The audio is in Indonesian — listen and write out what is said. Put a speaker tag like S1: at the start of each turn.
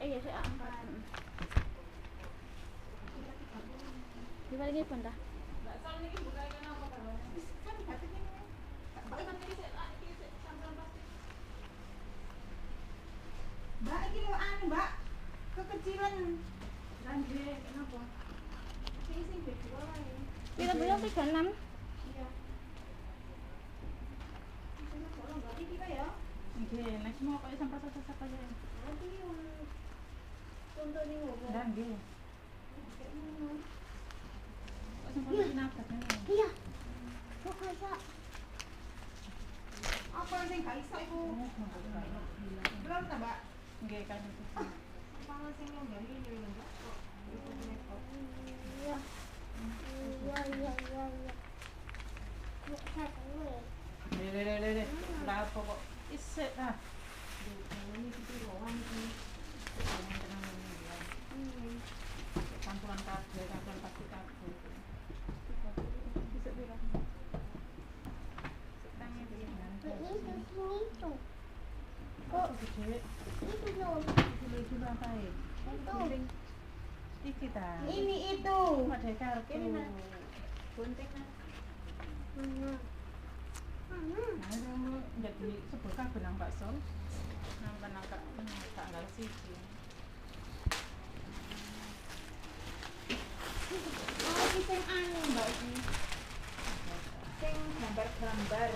S1: Iya sih A4. Di balik pun dah.
S2: Mbak, ini lo anu mbak, kekecilan. Lanjut, kenapa? Ini sih berdua lah ya.
S1: Kita bilang 36.
S2: Iya. Ini kalau nggak ini kita ya.
S3: Oke, next mau pakai sampah sapa ya.
S2: Nanti yang contoh nih ngomong.
S3: Dan dia.
S2: Kayak mana?
S3: Sampah ini apa kan?
S1: Iya. Kok kayak
S2: Apa yang nggak bisa itu? Belum tak mbak?
S3: Oke, kan itu.
S2: Apa yang lo nggak ini lo mbak?
S1: iya. Iya. Ya, saya
S3: Deh. Berapa kok? Iset ah.
S2: Ini kita lawan ini.
S3: Campuran kabel, campuran pasti kabel. Bisa bilang. Setangnya dia.
S1: itu.
S3: Kok gede?
S1: Itu loh.
S3: Itu berapa ya?
S1: Itu.
S3: Iki ta.
S2: Ini itu.
S3: Ada kartu.
S2: Ini nah. Gunting nah.
S3: Nah, itu jadi sebuah benang bakso. Nambah nangkak tanggal siji.
S2: Oh, ini yang anu mbak ini. Yang gambar-gambar.